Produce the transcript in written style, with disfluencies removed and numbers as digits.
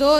2